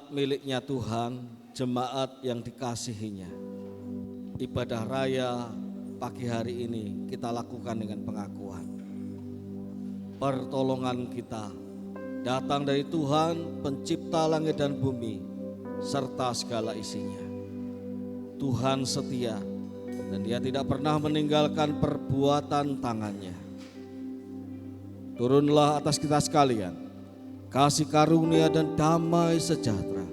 jemaat miliknya Tuhan, jemaat yang dikasihinya. Ibadah raya pagi hari ini kita lakukan dengan pengakuan. Pertolongan kita datang dari Tuhan, pencipta langit dan bumi, serta segala isinya. Tuhan setia dan Dia tidak pernah meninggalkan perbuatan tangannya. Turunlah atas kita sekalian kasih karunia dan damai sejahtera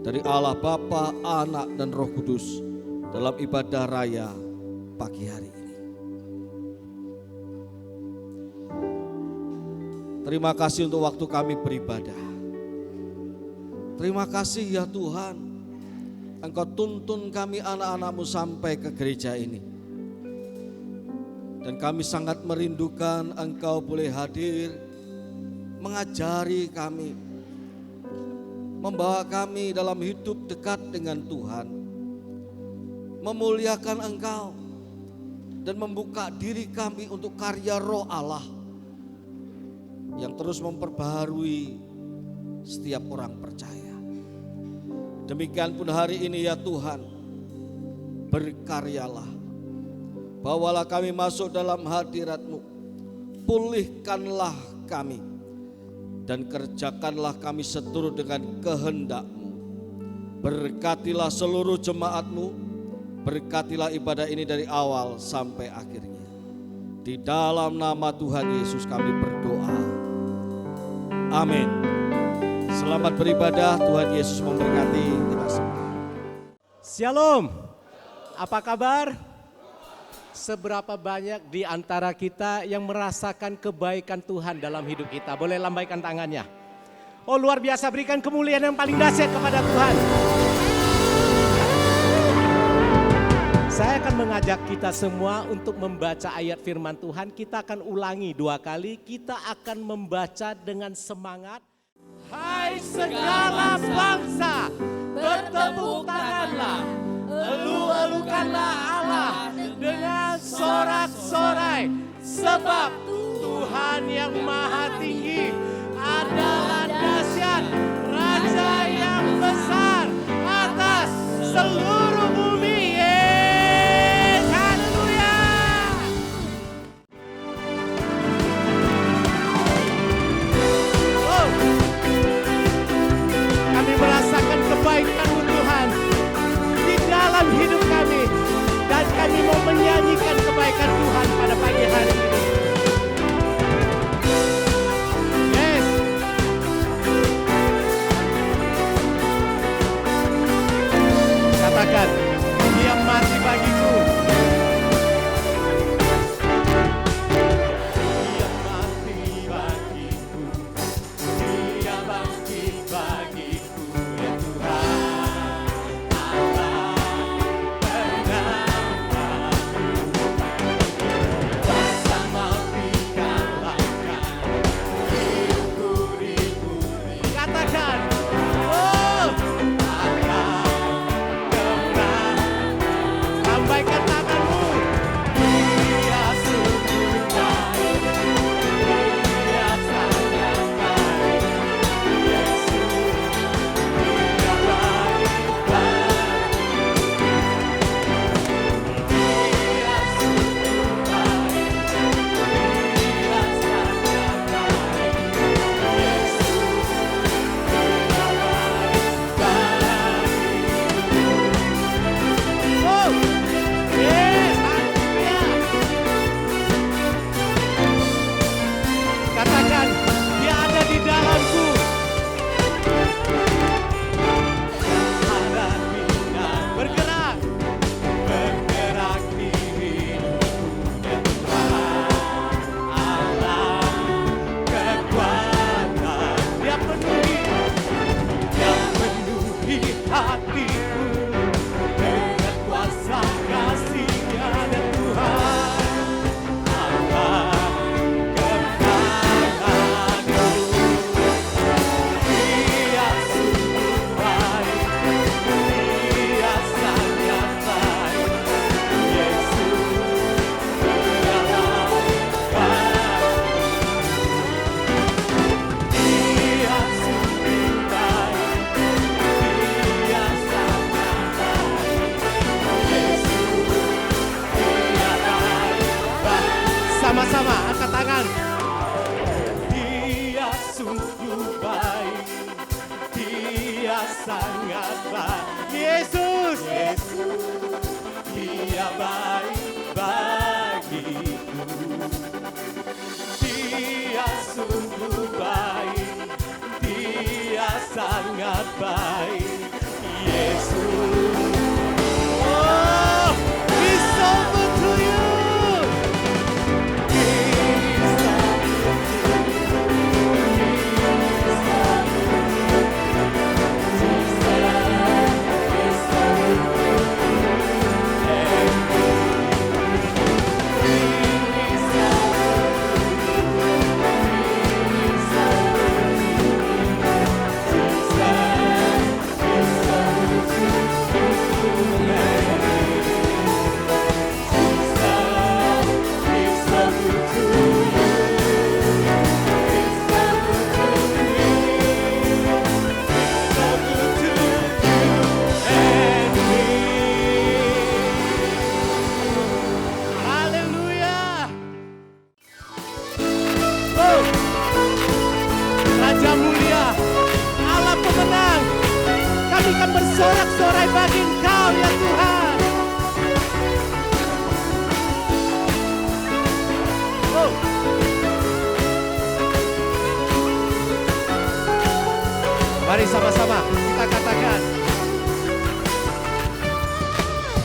dari Allah Bapa, Anak dan Roh Kudus dalam ibadah raya pagi hari ini. Terima kasih untuk waktu kami beribadah. Terima kasih ya Tuhan, Engkau tuntun kami anak-anak-Mu sampai ke gereja ini. Dan kami sangat merindukan Engkau boleh hadir, mengajari kami, membawa kami dalam hidup dekat dengan Tuhan, memuliakan Engkau, dan membuka diri kami untuk karya Roh Allah yang terus memperbaharui setiap orang percaya. Demikian pun hari ini ya Tuhan, berkaryalah, bawalah kami masuk dalam hadirat-Mu, pulihkanlah kami, dan kerjakanlah kami seturut dengan kehendak-Mu. Berkatilah seluruh jemaat-Mu, berkatilah ibadah ini dari awal sampai akhirnya. Di dalam nama Tuhan Yesus kami berdoa. Amin. Selamat beribadah, Tuhan Yesus memberkati kita semua. Shalom, apa kabar? Seberapa banyak di antara kita yang merasakan kebaikan Tuhan dalam hidup kita? Boleh lambaikan tangannya. Oh luar biasa, berikan kemuliaan yang paling dahsyat kepada Tuhan. Saya akan mengajak kita semua untuk membaca ayat firman Tuhan. Kita akan ulangi 2 kali, kita akan membaca dengan semangat. Hai segala bangsa, bertepuk tanganlah, elu-elukanlah Allah dengan sorak-sorai, sebab Tuhan yang maha tinggi adalah dahsyat, Raja yang besar atas seluruh bumi. Haleluya. Oh, kami merasakan kebaikan-Mu Tuhan di dalam hidup kami. Dan kami mau menyanyikan kebaikan Tuhan pada pagi hari ini. sangat baik. Yesus, Dia baik bagiku. Dia sungguh baik, Dia sangat baik. Yesus, oh, He's so good to you. He's so bersorak-sorai bagi Engkau ya Tuhan. Oh. Mari sama-sama kita katakan.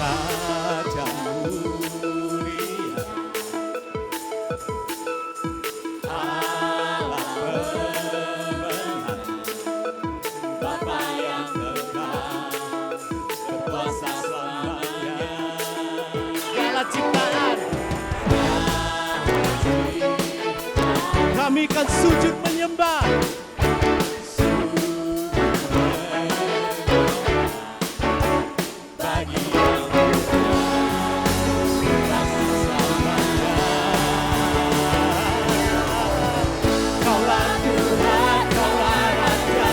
Raja mulia, Allah pemenang, Bapa yang berkuasa selamanya. Segala ciptaan kami kan sujud menyembah. Bagi yang berkuasa selamanya. Kaulah Tuhan, Kaulah Raja,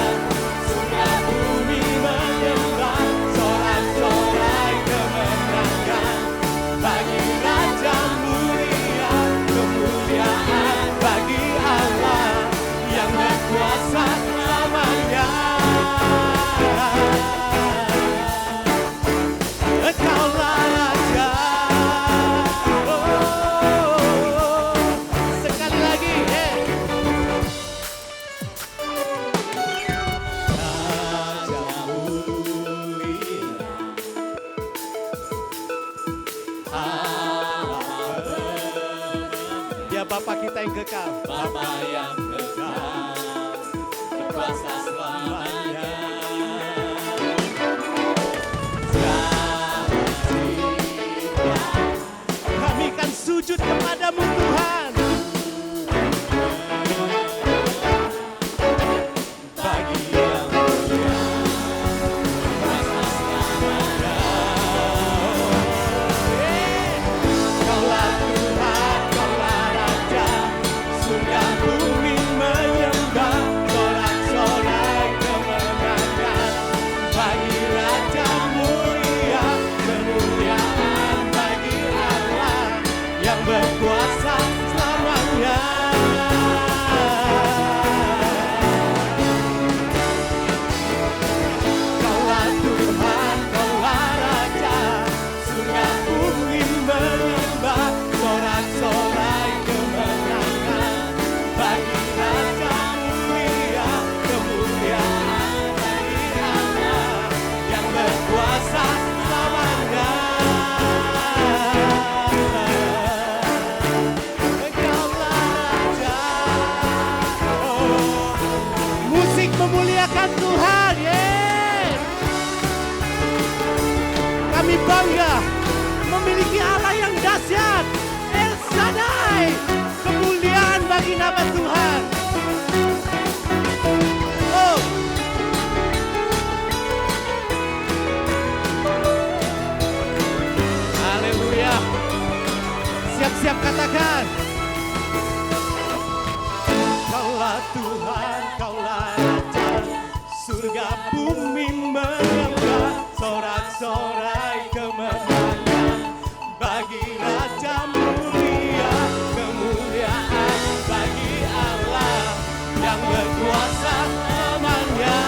surga bumi menyembah. Sorak-sorai kemenangan bagi Raja mulia, kemuliaan bagi Allah yang berkuasa selamanya. Engkaulah Raja. Oh, sekali lagi, Raja mulia, Dia Bapa kita yang kekal, Bapa yang kekal, berkuasa selamanya. Kami kan sujud kepadamu Tuhan. Bagi yang mulia, berkuasa selamanya. Kaulah Tuhan, Kaulah Raja, surga bumi menyembah. Sorak-sorai kemenangan bagi Raja mulia, kemuliaan bagi Allah yang berkuasa selamanya. Kaulah Tuhan, Kaulah Raja, surga bumi menyembah. Sorak-sorai kemenangan bagi Raja mulia, kemuliaan bagi Allah yang berkuasa selamanya. Engkaulah Raja. Oh, musik memuliakan Tuhan. Kami bangga memiliki Allah yang dahsyat, El Shaddai. Kemuliaan bagi nama Tuhan. Oh. Haleluya. Siap-siap katakan. Kaulah Tuhan, Kaulah Raja, surga bumi menyembah. Sorak-sorai kemenangan bagi Raja mulia, kemuliaan bagi Allah yang berkuasa selamanya.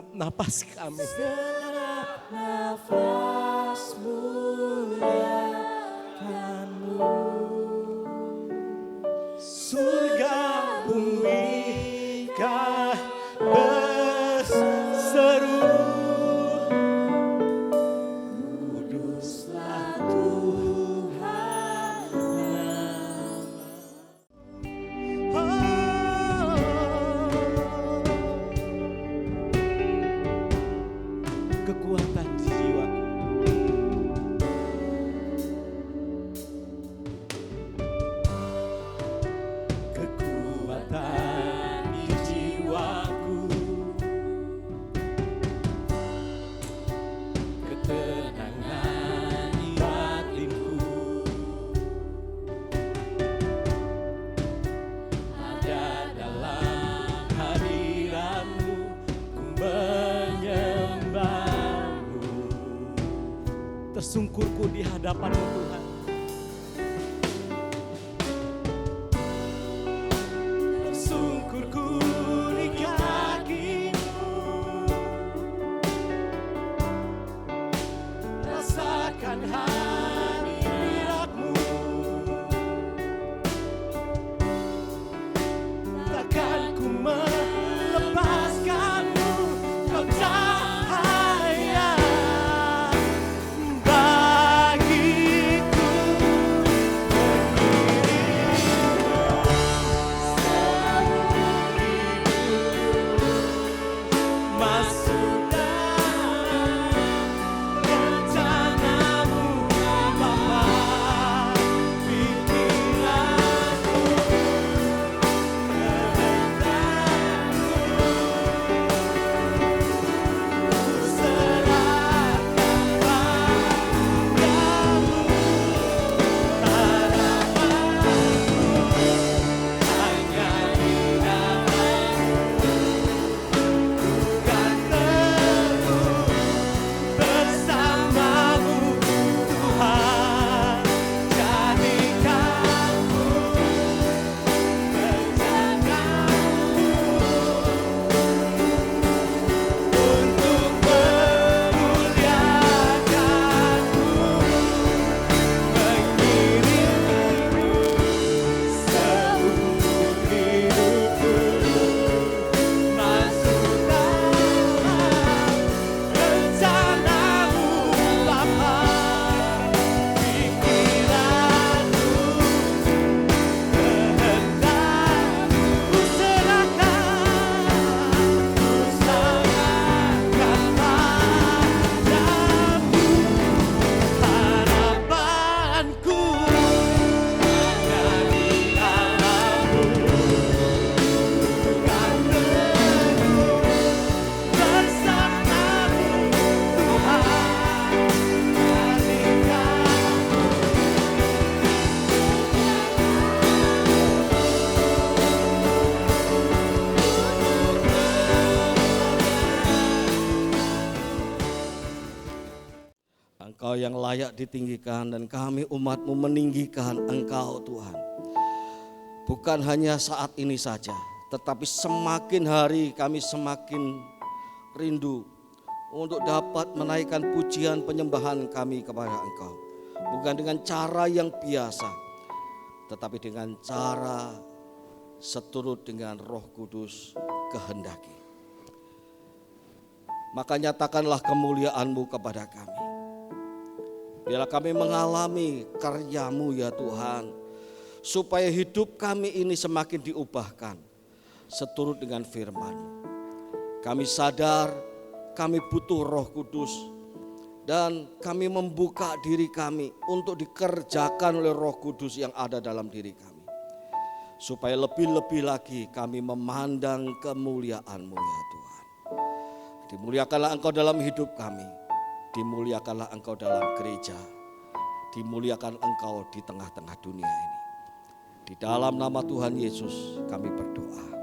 segenap napas kami. Segenap nafas muliakan-Mu. Surga bumi kah berseru, Kuduslah Tuhan kekuatan di jiwaku. Kekuatan di jiwaku, ketenangan di batinku, ada dalam hadirat-Mu, ku menyembah-Mu. Tersungkurku di hadapan-Mu Tuhan. Tersungkurku di kaki-Mu, rasakan hadirat-Mu. Takkan ku melepaskan-Mu, Kau cahaya bagiku. Masuk dalam rencana-Mu Bapa, pikiranku, kehendakmu, serahkan padamu, harapanku hanya di dalam-Mu. Kan teguh bersama-Mu Tuhan, jadikan-Mu rencana-Mu untuk memuliakan-Mu, mengiringi-Mu seumur hidupku. Masuk dalam rencana-Mu Bapa, pikiran-Mu, kehendak-Mu, ku serahkan padamu. Harapanku hanya di dalam-Mu, kan teguh bersama-Mu Tuhan, jadikan-Mu. Engkau yang layak ditinggikan dan kami umat-Mu meninggikan Engkau Tuhan. Bukan hanya saat ini saja, tetapi semakin hari kami semakin rindu untuk dapat menaikkan pujian penyembahan kami kepada Engkau. Bukan dengan cara yang biasa, tetapi dengan cara seturut dengan Roh Kudus kehendaki. Maka nyatakanlah kemuliaan-Mu kepada kami. Biarlah kami mengalami karya-Mu ya Tuhan, supaya hidup kami ini semakin diubahkan seturut dengan firman-Mu. Kami sadar kami butuh Roh Kudus dan kami membuka diri kami untuk dikerjakan oleh Roh Kudus yang ada dalam diri kami. Supaya lebih-lebih lagi kami memandang kemuliaan-Mu ya Tuhan. Dimuliakanlah Engkau dalam hidup kami. Dimuliakanlah Engkau dalam gereja. Dimuliakan Engkau di tengah-tengah dunia ini. Di dalam nama Tuhan Yesus kami berdoa.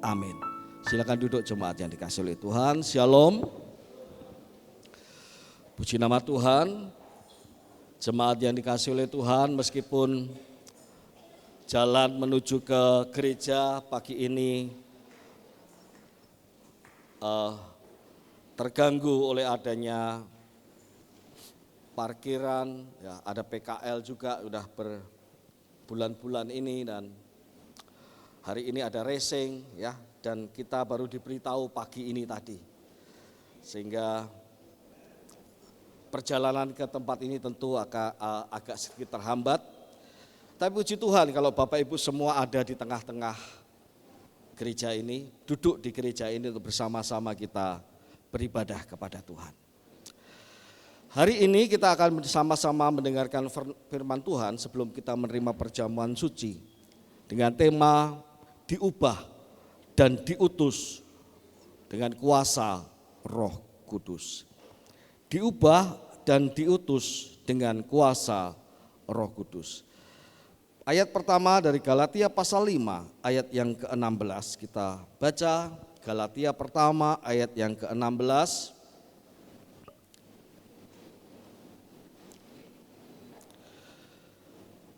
Amin. Silakan duduk jemaat yang dikasihi oleh Tuhan. Shalom. Puji nama Tuhan. Jemaat yang dikasihi oleh Tuhan, meskipun jalan menuju ke gereja pagi ini terganggu oleh adanya parkiran, ya ada PKL juga udah berbulan-bulan ini, dan hari ini ada racing ya, dan kita baru diberitahu pagi ini tadi. Sehingga perjalanan ke tempat ini tentu agak sedikit terhambat. Tapi puji Tuhan kalau Bapak Ibu semua ada di tengah-tengah gereja ini, duduk di gereja ini untuk bersama-sama kita beribadah kepada Tuhan. Hari ini kita akan bersama-sama mendengarkan firman Tuhan sebelum kita menerima perjamuan suci dengan tema diubah dan diutus dengan kuasa Roh Kudus. Diubah dan diutus dengan kuasa Roh Kudus. Ayat pertama dari Galatia pasal 5 ayat yang ke-16 kita baca. Galatia pertama ayat yang ke-16.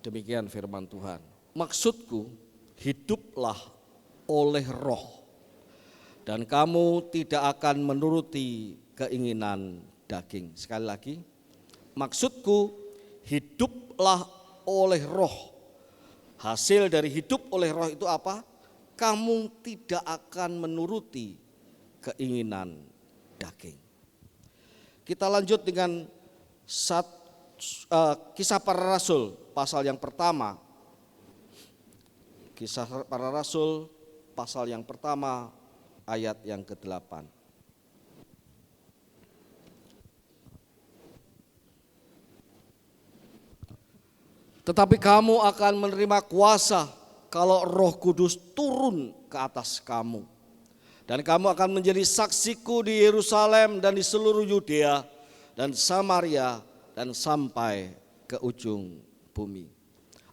Demikian firman Tuhan. Maksudku, hiduplah oleh Roh, dan kamu tidak akan menuruti keinginan daging. Sekali lagi, maksudku, hiduplah oleh Roh. Hasil dari hidup oleh Roh itu apa? Kamu tidak akan menuruti keinginan daging. Kita lanjut dengan Kisah Para Rasul pasal yang pertama. Kisah Para Rasul pasal yang pertama ayat yang ke-8. Tetapi kamu akan menerima kuasa kalau Roh Kudus turun ke atas kamu. Dan kamu akan menjadi saksiku di Yerusalem dan di seluruh Yudea dan Samaria dan sampai ke ujung bumi.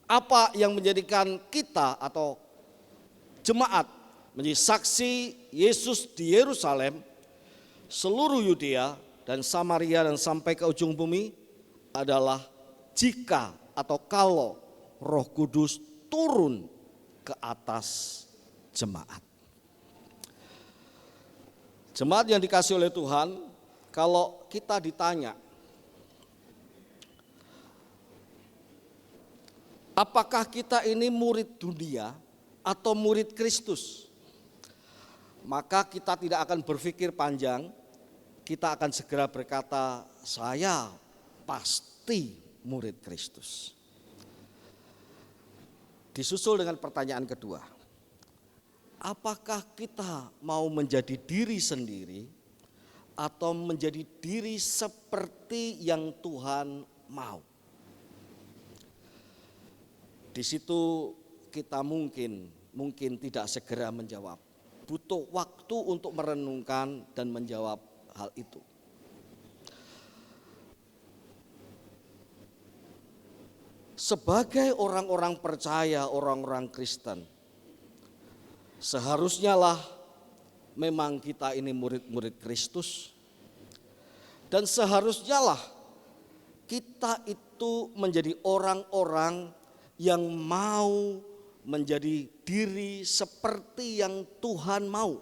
Apa yang menjadikan kita atau jemaat menjadi saksi Yesus di Yerusalem, seluruh Yudea dan Samaria dan sampai ke ujung bumi adalah jika atau kalau Roh Kudus turun ke atas jemaat. Jemaat yang dikasih oleh Tuhan, kalau kita ditanya, apakah kita ini murid dunia atau murid Kristus? Maka kita tidak akan berpikir panjang, kita akan segera berkata, saya pasti murid Kristus. Disusul dengan pertanyaan kedua, apakah kita mau menjadi diri sendiri atau menjadi diri seperti yang Tuhan mau? Di situ kita mungkin tidak segera menjawab. Butuh waktu untuk merenungkan dan menjawab hal itu. Sebagai orang-orang percaya, orang-orang Kristen, seharusnya lah memang kita ini murid-murid Kristus. Dan seharusnya lah kita itu menjadi orang-orang yang mau menjadi diri seperti yang Tuhan mau,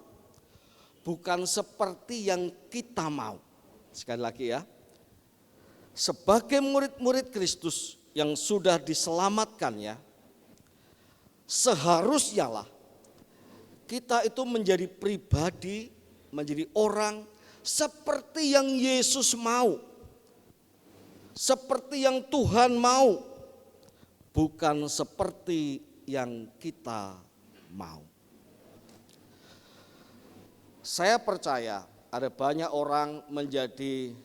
bukan seperti yang kita mau. Sekali lagi ya, sebagai murid-murid Kristus yang sudah diselamatkan ya, seharusnya lah kita itu menjadi pribadi, menjadi orang seperti yang Yesus mau, seperti yang Tuhan mau, bukan seperti yang kita mau. Saya percaya ada banyak orang menjadi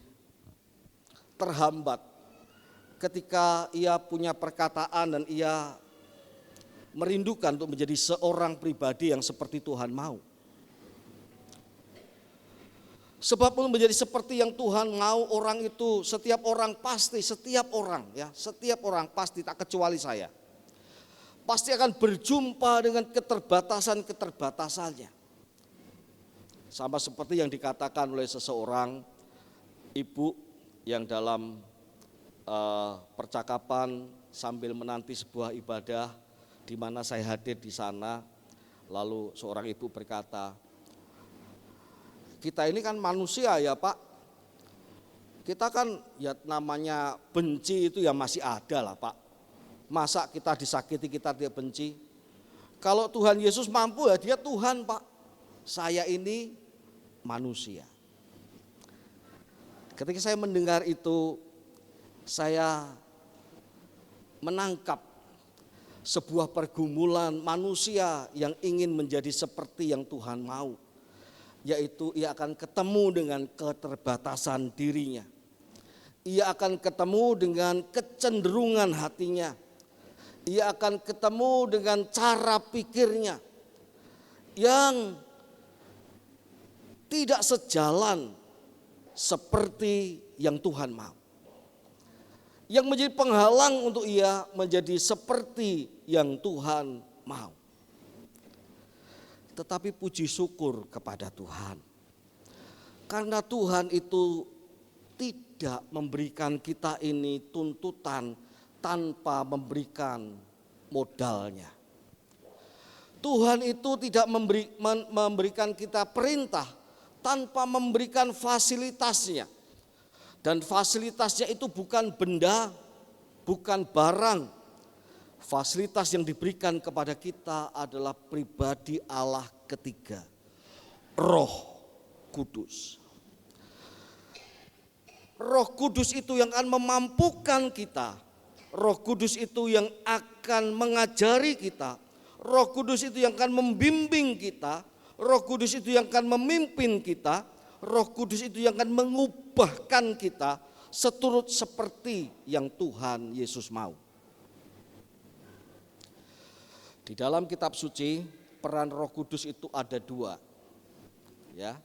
terhambat ketika ia punya perkataan dan ia merindukan untuk menjadi seorang pribadi yang seperti Tuhan mau. Sebab untuk menjadi seperti yang Tuhan mau, orang itu setiap orang pasti tak kecuali saya, pasti akan berjumpa dengan keterbatasan-keterbatasannya. Sama seperti yang dikatakan oleh seseorang ibu yang dalam percakapan sambil menanti sebuah ibadah di mana saya hadir di sana, lalu seorang ibu berkata, Kita ini kan manusia ya Pak. Kita kan ya namanya benci itu ya masih ada lah Pak. Masa kita disakiti kita tidak benci? Kalau Tuhan Yesus mampu ya dia Tuhan Pak. Saya ini manusia. Ketika saya mendengar itu, saya menangkap sebuah pergumulan manusia yang ingin menjadi seperti yang Tuhan mau. Yaitu ia akan ketemu dengan keterbatasan dirinya. Ia akan ketemu dengan kecenderungan hatinya. Ia akan ketemu dengan cara pikirnya yang tidak sejalan seperti yang Tuhan mau. Yang menjadi penghalang untuk ia menjadi seperti yang Tuhan mau. Tetapi puji syukur kepada Tuhan. Karena Tuhan itu tidak memberikan kita ini tuntutan tanpa memberikan modalnya. Tuhan itu tidak memberikan kita perintah tanpa memberikan fasilitasnya. Dan fasilitasnya itu bukan benda, bukan barang. Fasilitas yang diberikan kepada kita adalah pribadi Allah ketiga, Roh Kudus. Roh Kudus itu yang akan memampukan kita. Roh Kudus itu yang akan mengajari kita. Roh Kudus itu yang akan membimbing kita. Roh Kudus itu yang akan memimpin kita. Roh Kudus itu yang akan mengubahkan kita seturut seperti yang Tuhan Yesus mau. Di dalam kitab suci peran Roh Kudus itu ada dua. Ya.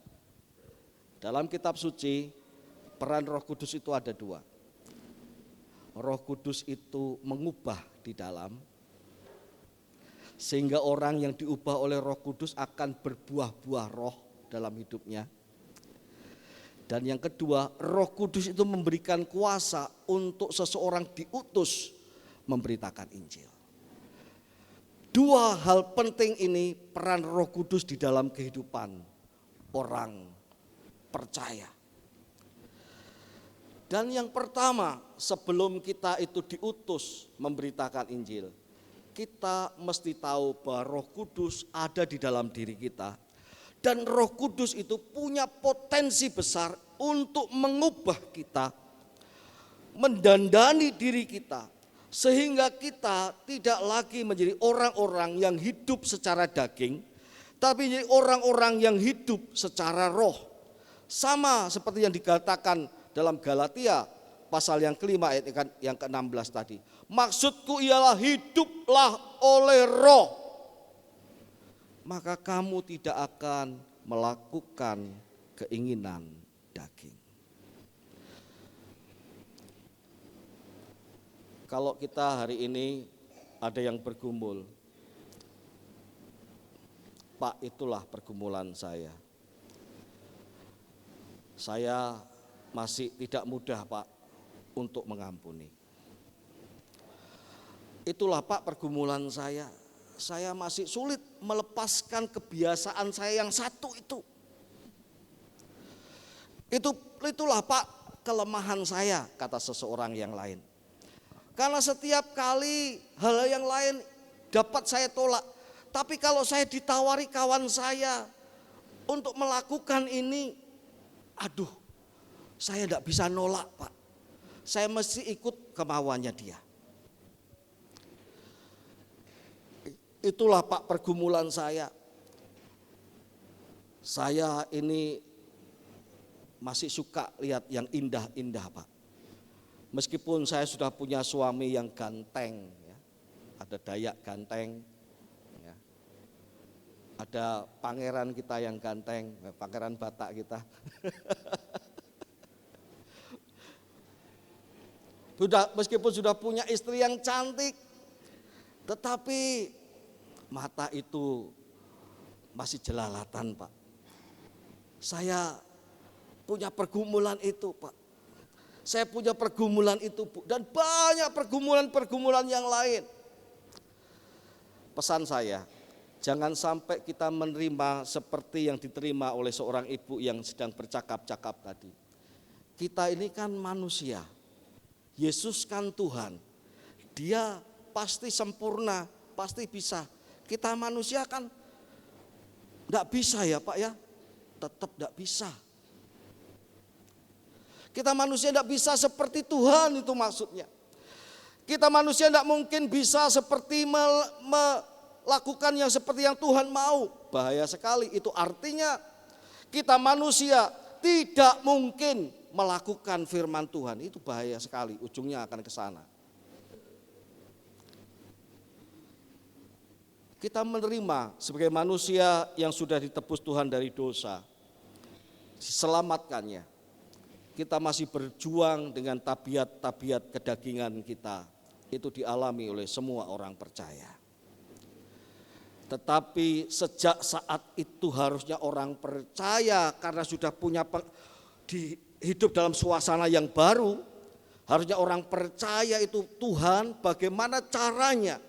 Dalam kitab suci peran Roh Kudus itu ada dua. Roh Kudus itu mengubah di dalam, sehingga orang yang diubah oleh Roh Kudus akan berbuah-buah roh dalam hidupnya. Dan yang kedua, Roh Kudus itu memberikan kuasa untuk seseorang diutus memberitakan Injil. Dua hal penting ini peran Roh Kudus di dalam kehidupan orang percaya. Dan yang pertama, sebelum kita itu diutus memberitakan Injil, kita mesti tahu bahwa Roh Kudus ada di dalam diri kita. Dan Roh Kudus itu punya potensi besar untuk mengubah kita, mendandani diri kita, sehingga kita tidak lagi menjadi orang-orang yang hidup secara daging, tapi menjadi orang-orang yang hidup secara roh. Sama seperti yang dikatakan dalam Galatia pasal yang kelima ayat yang ke-16 tadi. Maksudku ialah hiduplah oleh roh, maka kamu tidak akan melakukan keinginan daging. Kalau kita hari ini ada yang bergumul, Pak, itulah pergumulan saya. Saya masih tidak mudah Pak untuk mengampuni. Itulah Pak pergumulan saya. Saya masih sulit melepaskan kebiasaan saya yang satu itu. Itulah Pak kelemahan saya, kata seseorang yang lain. Karena setiap kali hal yang lain dapat saya tolak. Tapi kalau saya ditawari kawan saya untuk melakukan ini, aduh, saya tidak bisa nolak Pak. Saya mesti ikut kemauannya dia. Itulah Pak pergumulan saya. Saya ini masih suka lihat yang indah-indah Pak. Meskipun saya sudah punya suami yang ganteng, ya, ada Dayak ganteng, ya, ada pangeran kita yang ganteng, pangeran Batak kita. Meskipun sudah punya istri yang cantik, tetapi mata itu masih jelalatan Pak. Saya punya pergumulan itu Pak. Saya punya pergumulan itu Bu, dan banyak pergumulan-pergumulan yang lain. Pesan saya, Jangan sampai kita menerima seperti yang diterima oleh seorang ibu yang sedang bercakap-cakap tadi. Kita ini kan manusia, Yesus kan Tuhan. Dia pasti sempurna, pasti bisa. Kita manusia kan enggak bisa ya Pak ya, tetap enggak bisa. Kita manusia enggak bisa seperti Tuhan, itu maksudnya. Kita manusia enggak mungkin bisa seperti melakukan yang seperti yang Tuhan mau. Bahaya sekali, itu artinya kita manusia tidak mungkin melakukan firman Tuhan. Itu bahaya sekali, ujungnya akan ke sana. Kita menerima sebagai manusia yang sudah ditebus Tuhan dari dosa, diselamatkannya. Kita masih berjuang dengan tabiat-tabiat kedagingan kita. Itu dialami oleh semua orang percaya. Tetapi sejak saat itu harusnya orang percaya karena sudah punya hidup dalam suasana yang baru. Harusnya orang percaya itu Tuhan bagaimana caranya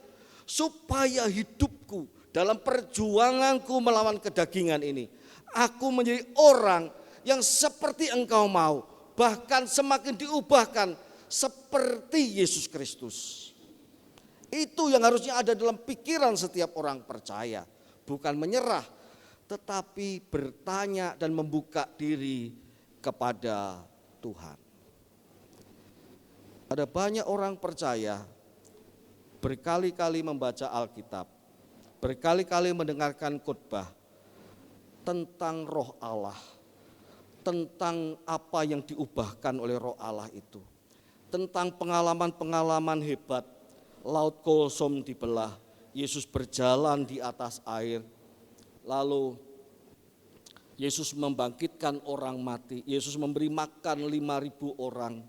supaya hidupku dalam perjuanganku melawan kedagingan ini, aku menjadi orang yang seperti Engkau mau, bahkan semakin diubahkan seperti Yesus Kristus. Itu yang harusnya ada dalam pikiran setiap orang percaya, bukan menyerah, tetapi bertanya dan membuka diri kepada Tuhan. Ada banyak orang percaya berkali-kali membaca Alkitab, berkali-kali mendengarkan khotbah tentang Roh Allah, tentang apa yang diubahkan oleh Roh Allah itu, tentang pengalaman-pengalaman hebat, laut Kolsom dibelah, Yesus berjalan di atas air, lalu Yesus membangkitkan orang mati, Yesus memberi makan 5.000 orang,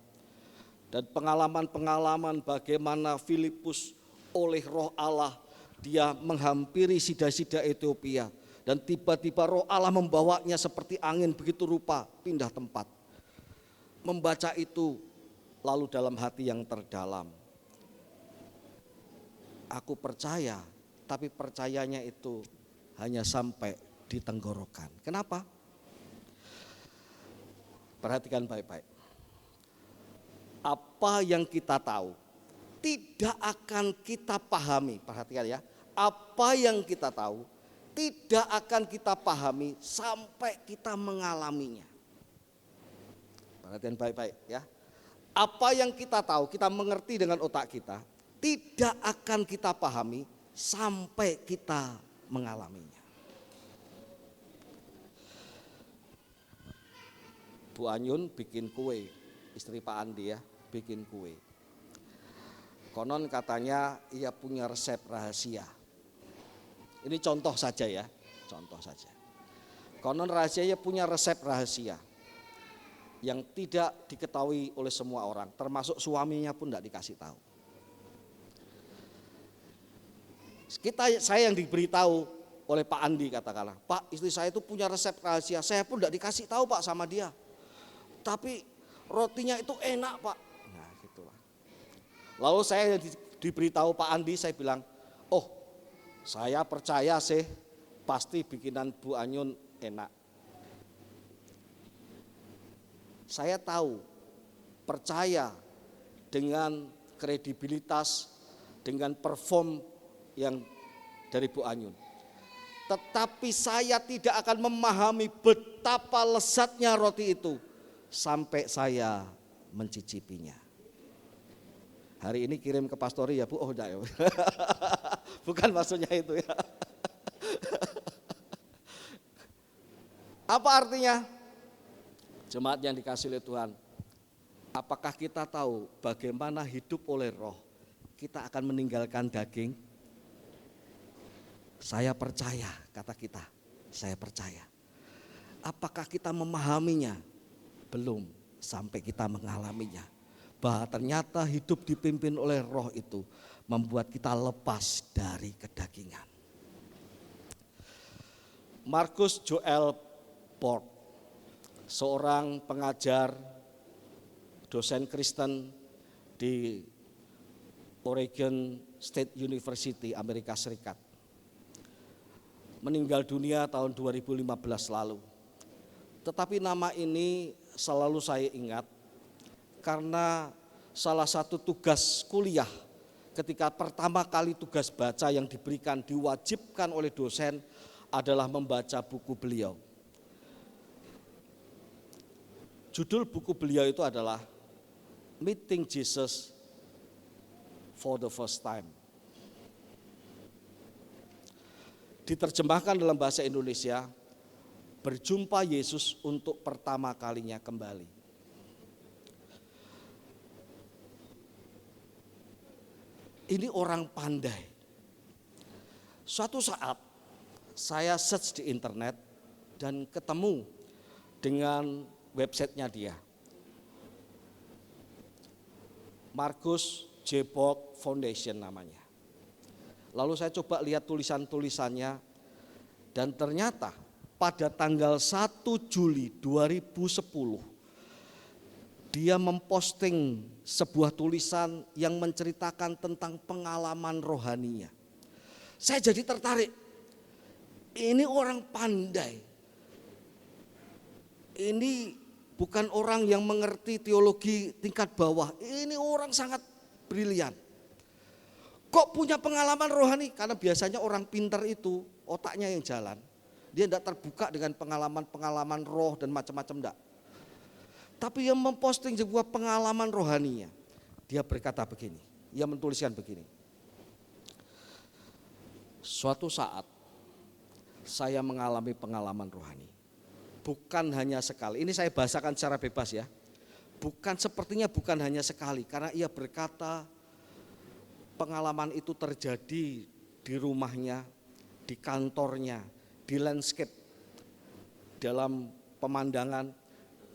dan pengalaman-pengalaman bagaimana Filipus oleh Roh Allah dia menghampiri sida-sida Ethiopia dan tiba-tiba Roh Allah membawanya seperti angin begitu rupa pindah tempat. Membaca itu lalu dalam hati yang terdalam, aku percaya, tapi percayanya itu hanya sampai di tenggorokan. Kenapa? Perhatikan baik-baik. Apa yang kita tahu tidak akan kita pahami, perhatikan ya. Apa yang kita tahu tidak akan kita pahami sampai kita mengalaminya. Perhatian baik-baik ya. Apa yang kita tahu, kita mengerti dengan otak kita, tidak akan kita pahami sampai kita mengalaminya. Bu Anyun bikin kue, istri Pak Andi ya, bikin kue. Konon katanya ia punya resep rahasia. Ini contoh saja ya, contoh saja. Konon rahasianya punya resep rahasia yang tidak diketahui oleh semua orang, termasuk suaminya pun tidak dikasih tahu. Saya yang diberitahu oleh Pak Andi katakanlah, Pak istri saya itu punya resep rahasia, saya pun tidak dikasih tahu Pak sama dia. Tapi rotinya itu enak Pak. Nah gitulah. Lalu saya diberitahu Pak Andi, saya bilang, oh saya percaya sih pasti bikinan Bu Anyun enak. Saya tahu, percaya dengan kredibilitas, dengan perform yang dari Bu Anyun. Tetapi saya tidak akan memahami betapa lezatnya roti itu sampai saya mencicipinya. Hari ini kirim ke pastori ya Bu, oh enggak ya. Bukan maksudnya itu ya. Apa artinya? Jemaat yang dikasihi oleh Tuhan, apakah kita tahu bagaimana hidup oleh roh? Kita akan meninggalkan daging? Saya percaya, kata kita, saya percaya. Apakah kita memahaminya? Belum, sampai kita mengalaminya. Bahwa ternyata hidup dipimpin oleh roh itu membuat kita lepas dari kedagingan. Marcus Joel Port, seorang pengajar, dosen Kristen di Oregon State University, Amerika Serikat. meninggal dunia tahun 2015 lalu. Tetapi nama ini selalu saya ingat karena salah satu tugas kuliah ketika pertama kali tugas baca yang diberikan diwajibkan oleh dosen adalah membaca buku beliau. Judul buku beliau itu adalah Meeting Jesus for the First Time. Diterjemahkan dalam bahasa Indonesia, berjumpa Yesus untuk pertama kalinya kembali. Ini orang pandai. Suatu saat saya search di internet dan ketemu dengan websitenya dia. Marcus J. Borg Foundation namanya. Lalu saya coba lihat tulisan-tulisannya dan ternyata pada tanggal 1 Juli 2010 dia memposting sebuah tulisan yang menceritakan tentang pengalaman rohaninya. Saya jadi tertarik. Ini orang pandai. Ini bukan orang yang mengerti teologi tingkat bawah. Ini orang sangat brilian. Kok punya pengalaman rohani? Karena biasanya orang pintar itu otaknya yang jalan. Dia tidak terbuka dengan pengalaman-pengalaman roh dan macam-macam enggak. Tapi yang memposting sebuah pengalaman rohaninya. Dia berkata begini, ia menuliskan begini. Suatu saat saya mengalami pengalaman rohani. Bukan hanya sekali, ini saya bahasakan secara bebas ya. Sepertinya bukan hanya sekali, karena ia berkata pengalaman itu terjadi di rumahnya, di kantornya, di landscape, dalam pemandangan,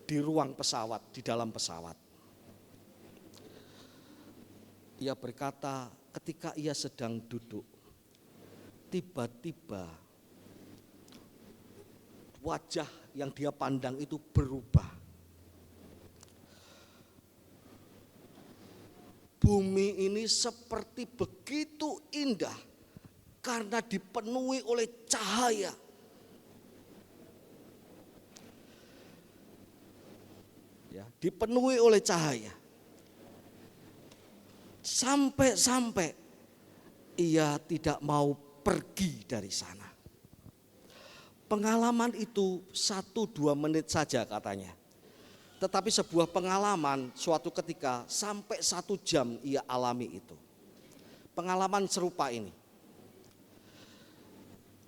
di ruang pesawat, di dalam pesawat. Ia berkata ketika ia sedang duduk, tiba-tiba wajah yang dia pandang itu berubah. Bumi ini seperti begitu indah karena dipenuhi oleh cahaya. Ya, dipenuhi oleh cahaya. Sampai-sampai ia tidak mau pergi dari sana. Pengalaman itu 1-2 menit saja katanya. Tetapi sebuah pengalaman suatu ketika sampai 1 jam ia alami itu. Pengalaman serupa ini.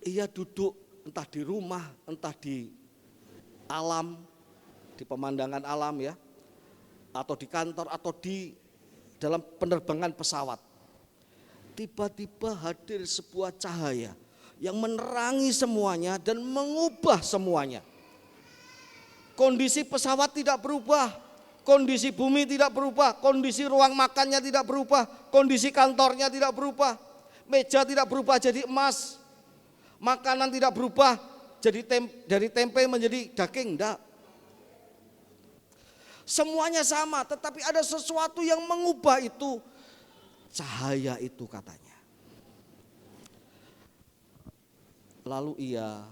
Ia duduk entah di rumah, entah di alam, di pemandangan alam ya, atau di kantor, atau di dalam penerbangan pesawat. Tiba-tiba hadir sebuah cahaya yang menerangi semuanya dan mengubah semuanya. Kondisi pesawat tidak berubah, kondisi bumi tidak berubah, kondisi ruang makannya tidak berubah, kondisi kantornya tidak berubah, meja tidak berubah jadi emas, makanan tidak berubah jadi dari tempe menjadi daging, enggak. Semuanya sama, tetapi ada sesuatu yang mengubah itu, cahaya itu katanya. Lalu ia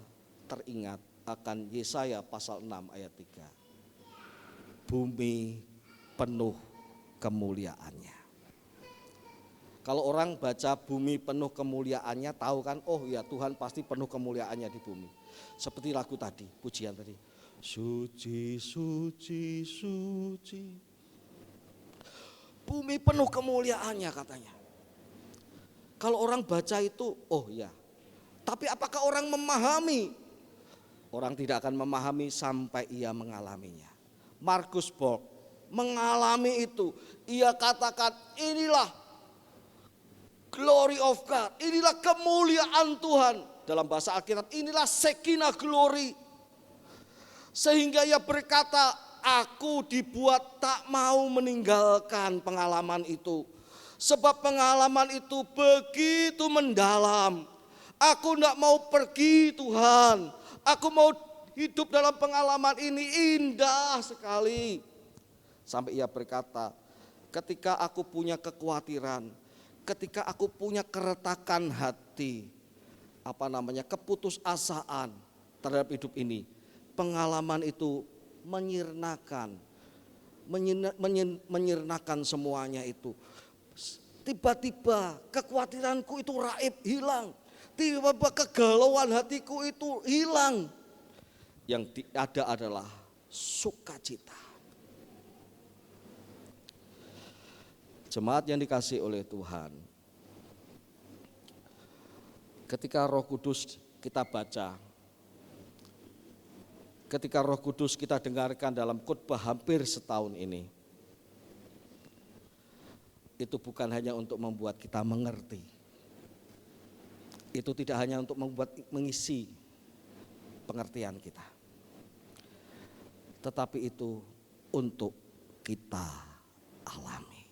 teringat akan Yesaya pasal 6 ayat 3. Bumi penuh kemuliaannya. Kalau orang baca bumi penuh kemuliaannya tahu kan, oh ya Tuhan pasti penuh kemuliaannya di bumi. Seperti lagu tadi, pujian tadi. Suci, suci, suci. Bumi penuh kemuliaannya katanya. Kalau orang baca itu, oh ya. Tapi apakah orang memahami? Orang tidak akan memahami sampai ia mengalaminya. Marcus Borg mengalami itu. Ia katakan inilah glory of God. Inilah kemuliaan Tuhan. Dalam bahasa Alkitab inilah Shekinah glory. Sehingga ia berkata, aku dibuat tak mau meninggalkan pengalaman itu. Sebab pengalaman itu begitu mendalam. Aku tidak mau pergi Tuhan. Aku mau hidup dalam pengalaman ini, indah sekali. Sampai ia berkata, ketika aku punya kekhawatiran, ketika aku punya keretakan hati, keputusasaan terhadap hidup ini. Pengalaman itu menyirnakan semuanya itu. Tiba-tiba kekhawatiranku itu raib, hilang. Tiba-tiba kegalauan hatiku itu hilang. Yang ada adalah sukacita. Jemaat yang dikasihi oleh Tuhan, ketika Roh Kudus kita baca, ketika Roh Kudus kita dengarkan dalam khotbah hampir setahun ini, itu bukan hanya untuk membuat kita mengerti. Itu tidak hanya untuk mengisi pengertian kita, tetapi itu untuk kita alami.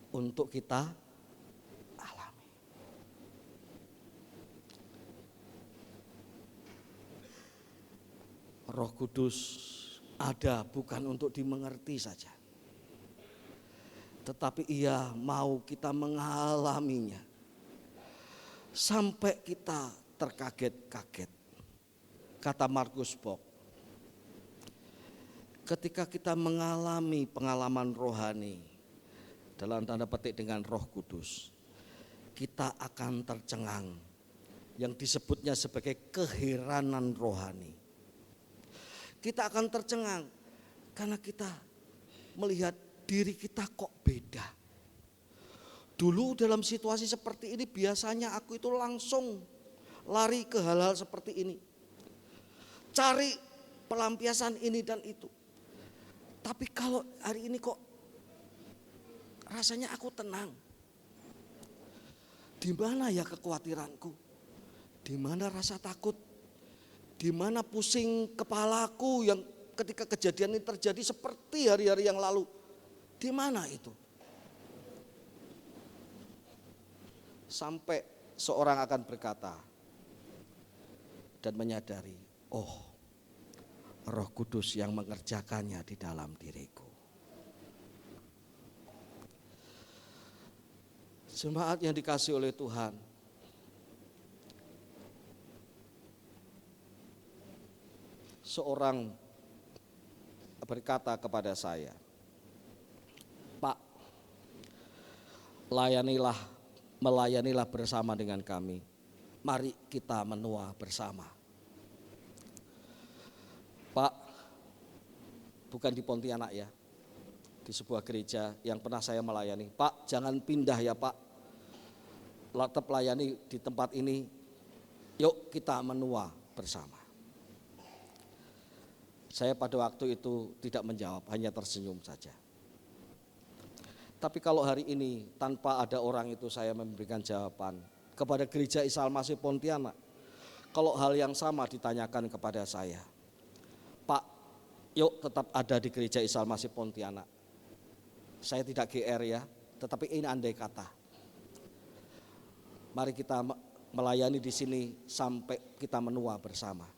Untuk kita alami. Roh Kudus ada bukan untuk dimengerti saja, tetapi Ia mau kita mengalaminya sampai kita terkaget-kaget. Kata Markus Bock, ketika kita mengalami pengalaman rohani dalam tanda petik dengan Roh Kudus, kita akan tercengang yang disebutnya sebagai keheranan rohani. Kita akan tercengang karena kita melihat diri kita kok beda. Dulu dalam situasi seperti ini biasanya aku itu langsung lari ke hal-hal seperti ini. Cari pelampiasan ini dan itu. Tapi kalau hari ini kok rasanya aku tenang. Di mana ya kekhawatiranku? Di mana rasa takut? Di mana pusing kepalaku yang ketika kejadian ini terjadi seperti hari-hari yang lalu? Di mana itu? Sampai seorang akan berkata dan menyadari, oh, Roh Kudus yang mengerjakannya di dalam diriku. Jemaat yang dikasihi oleh Tuhan, seorang berkata kepada saya, Pak, melayanilah bersama dengan kami. Mari kita menua bersama. Pak, bukan di Pontianak ya, di sebuah gereja yang pernah saya melayani. Pak, jangan pindah ya Pak, tetap layani di tempat ini. Yuk kita menua bersama. Saya pada waktu itu tidak menjawab, hanya tersenyum saja. Tapi kalau hari ini tanpa ada orang itu saya memberikan jawaban kepada gereja Isa Al-Masih Pontianak. Kalau hal yang sama ditanyakan kepada saya, Pak, yuk tetap ada di gereja Isa Al-Masih Pontianak. Saya tidak GR ya, tetapi ini andai kata. Mari kita melayani di sini sampai kita menua bersama.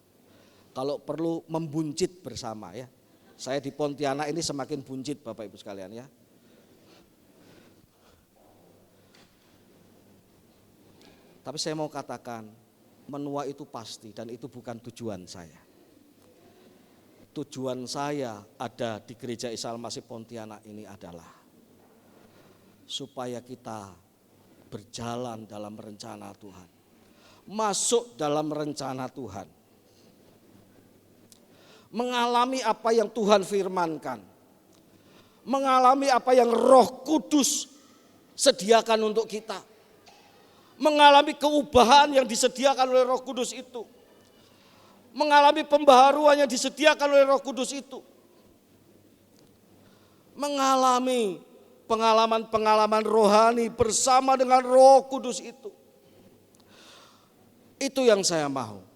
Kalau perlu membuncit bersama ya. Saya di Pontianak ini semakin buncit Bapak Ibu sekalian ya. Tapi saya mau katakan, menua itu pasti dan itu bukan tujuan saya. Tujuan saya ada di gereja Isa Al-Masih Pontianak ini adalah supaya kita berjalan dalam rencana Tuhan. Masuk dalam rencana Tuhan. Mengalami apa yang Tuhan firmankan. Mengalami apa yang Roh Kudus sediakan untuk kita. Mengalami keubahan yang disediakan oleh Roh Kudus itu. Mengalami pembaharuan yang disediakan oleh Roh Kudus itu. Mengalami pengalaman-pengalaman rohani bersama dengan Roh Kudus itu. Itu yang saya mau.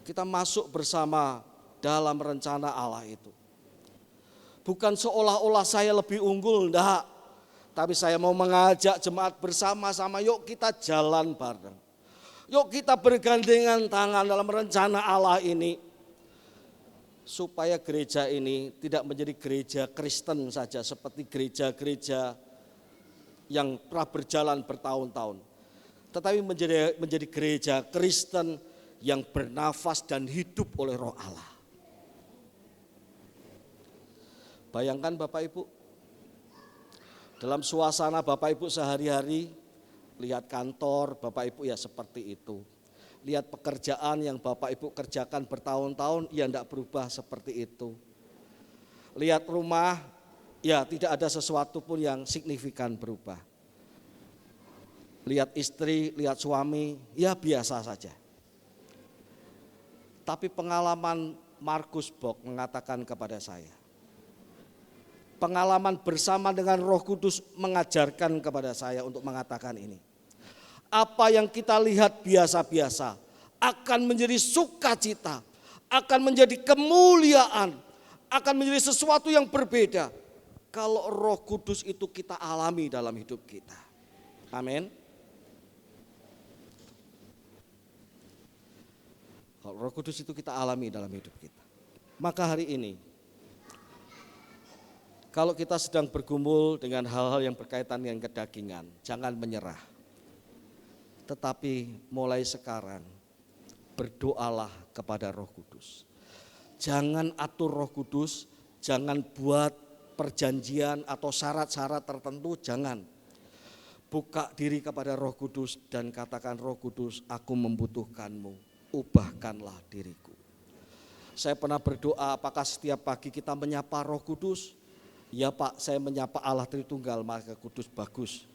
Kita masuk bersama dalam rencana Allah itu. Bukan seolah-olah saya lebih unggul, enggak. Tapi saya mau mengajak jemaat bersama-sama, yuk kita jalan bareng. Yuk kita bergandengan tangan dalam rencana Allah ini. Supaya gereja ini tidak menjadi gereja Kristen saja seperti gereja-gereja yang telah berjalan bertahun-tahun, tetapi menjadi gereja Kristen yang bernafas dan hidup oleh Roh Allah. Bayangkan Bapak Ibu, dalam suasana Bapak Ibu sehari-hari, lihat kantor Bapak Ibu ya seperti itu. Lihat pekerjaan yang Bapak Ibu kerjakan bertahun-tahun, ya tidak berubah seperti itu. Lihat rumah, ya tidak ada sesuatu pun yang signifikan berubah. Lihat istri, lihat suami, ya biasa saja. Tapi pengalaman Markus Bok mengatakan kepada saya, pengalaman bersama dengan Roh Kudus mengajarkan kepada saya untuk mengatakan ini. Apa yang kita lihat biasa-biasa akan menjadi sukacita, akan menjadi kemuliaan, akan menjadi sesuatu yang berbeda kalau Roh Kudus itu kita alami dalam hidup kita. Amin. Kalau Roh Kudus itu kita alami dalam hidup kita. Maka hari ini, kalau kita sedang bergumul dengan hal-hal yang berkaitan dengan kedagingan, jangan menyerah. Tetapi mulai sekarang, berdoalah kepada Roh Kudus. Jangan atur Roh Kudus, jangan buat perjanjian atau syarat-syarat tertentu, jangan. Buka diri kepada Roh Kudus dan katakan, Roh Kudus, aku membutuhkanmu, ubahkanlah diriku. Saya pernah berdoa, apakah setiap pagi kita menyapa Roh Kudus? Ya Pak, saya menyapa Allah Tritunggal, maka kudus bagus.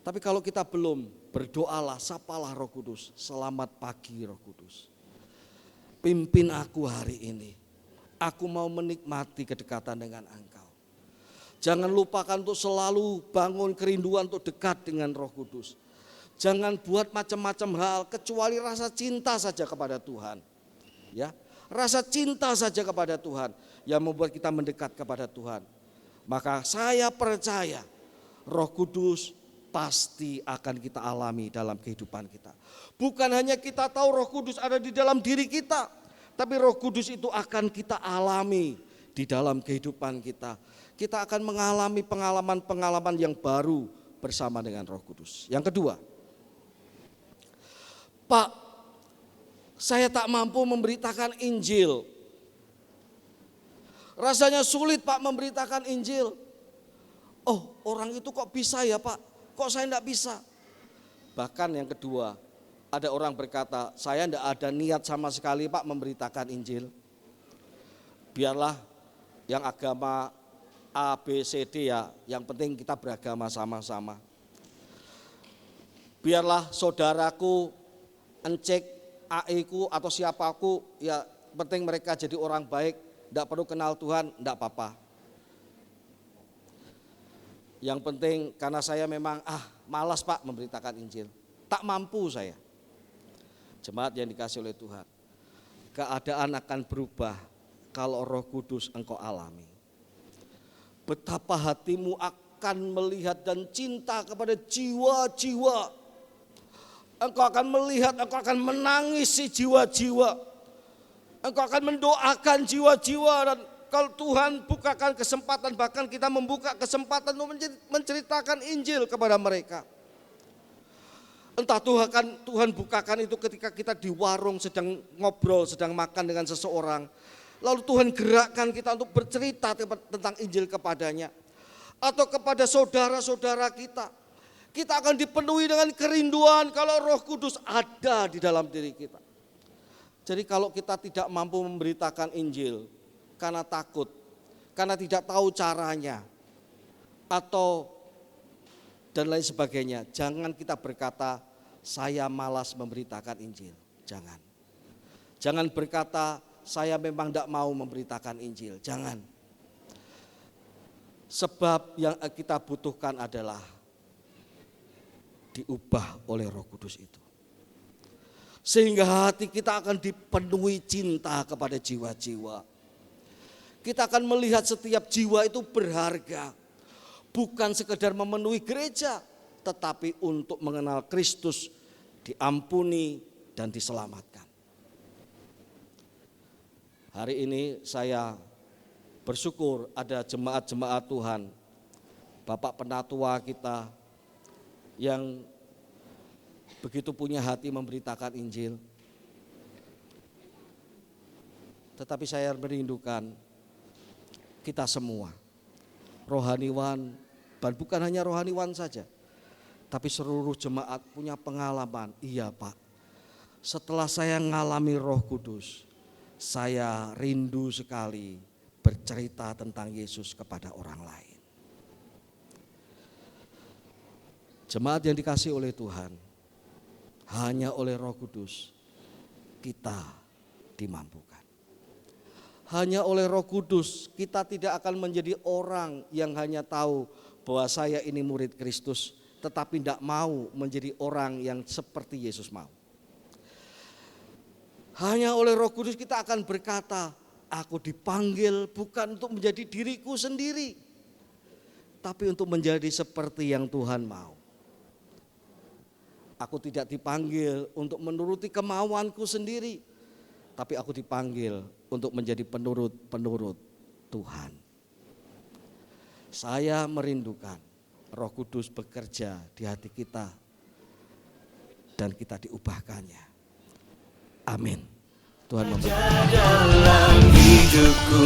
Tapi kalau kita belum, berdoalah, sapalah Roh Kudus. Selamat pagi Roh Kudus. Pimpin aku hari ini. Aku mau menikmati kedekatan dengan Engkau. Jangan lupakan untuk selalu bangun kerinduan untuk dekat dengan Roh Kudus. Jangan buat macam-macam hal kecuali rasa cinta saja kepada Tuhan. Ya, rasa cinta saja kepada Tuhan yang membuat kita mendekat kepada Tuhan. Maka saya percaya Roh Kudus pasti akan kita alami dalam kehidupan kita. Bukan hanya kita tahu Roh Kudus ada di dalam diri kita, tapi Roh Kudus itu akan kita alami di dalam kehidupan kita. Kita akan mengalami pengalaman-pengalaman yang baru bersama dengan Roh Kudus. Yang kedua, Pak, saya tak mampu memberitakan Injil. Rasanya sulit Pak memberitakan Injil. Oh, orang itu kok bisa ya Pak? Kok saya enggak bisa? Bahkan yang kedua, ada orang berkata, saya enggak ada niat sama sekali Pak memberitakan Injil. Biarlah yang agama A, B, C, D ya, yang penting kita beragama sama-sama. Biarlah saudaraku, encik, AE-ku atau siapaku, ya penting mereka jadi orang baik. Tidak perlu kenal Tuhan, tidak apa-apa. Yang penting karena saya memang malas Pak memberitakan Injil. Tak mampu saya. Jemaat yang dikasih oleh Tuhan. Keadaan akan berubah kalau Roh Kudus engkau alami. Betapa hatimu akan melihat dan cinta kepada jiwa-jiwa. Engkau akan melihat, engkau akan menangisi jiwa-jiwa. Engkau akan mendoakan jiwa-jiwa, dan kalau Tuhan bukakan kesempatan, bahkan kita membuka kesempatan untuk menceritakan Injil kepada mereka. Entah Tuhan bukakan itu ketika kita di warung sedang ngobrol, sedang makan dengan seseorang. Lalu Tuhan gerakkan kita untuk bercerita tentang Injil kepadanya. Atau kepada saudara-saudara kita. Kita akan dipenuhi dengan kerinduan kalau Roh Kudus ada di dalam diri kita. Jadi kalau kita tidak mampu memberitakan Injil karena takut, karena tidak tahu caranya, atau dan lain sebagainya, jangan kita berkata saya malas memberitakan Injil. Jangan. Jangan berkata saya memang tidak mau memberitakan Injil. Jangan. Sebab yang kita butuhkan adalah diubah oleh Roh Kudus itu. Sehingga hati kita akan dipenuhi cinta kepada jiwa-jiwa. Kita akan melihat setiap jiwa itu berharga. Bukan sekedar memenuhi gereja, tetapi untuk mengenal Kristus, diampuni dan diselamatkan. Hari ini saya bersyukur ada jemaat-jemaat Tuhan, Bapak Penatua kita, yang begitu punya hati memberitakan Injil. Tetapi saya merindukan kita semua, rohaniwan, dan bukan hanya rohaniwan saja, tapi seluruh jemaat punya pengalaman. Iya Pak, setelah saya ngalami Roh Kudus, saya rindu sekali bercerita tentang Yesus kepada orang lain. Jemaat yang dikasihi oleh Tuhan, hanya oleh Roh Kudus kita dimampukan. Hanya oleh Roh Kudus kita tidak akan menjadi orang yang hanya tahu bahwa saya ini murid Kristus, tetapi tidak mau menjadi orang yang seperti Yesus mau. Hanya oleh Roh Kudus kita akan berkata, aku dipanggil bukan untuk menjadi diriku sendiri, tapi untuk menjadi seperti yang Tuhan mau. Aku tidak dipanggil untuk menuruti kemauanku sendiri, tapi aku dipanggil untuk menjadi penurut-penurut Tuhan. Saya merindukan Roh Kudus bekerja di hati kita dan kita diubahkannya. Amin. Tuhan memberkati. dalam hidupku.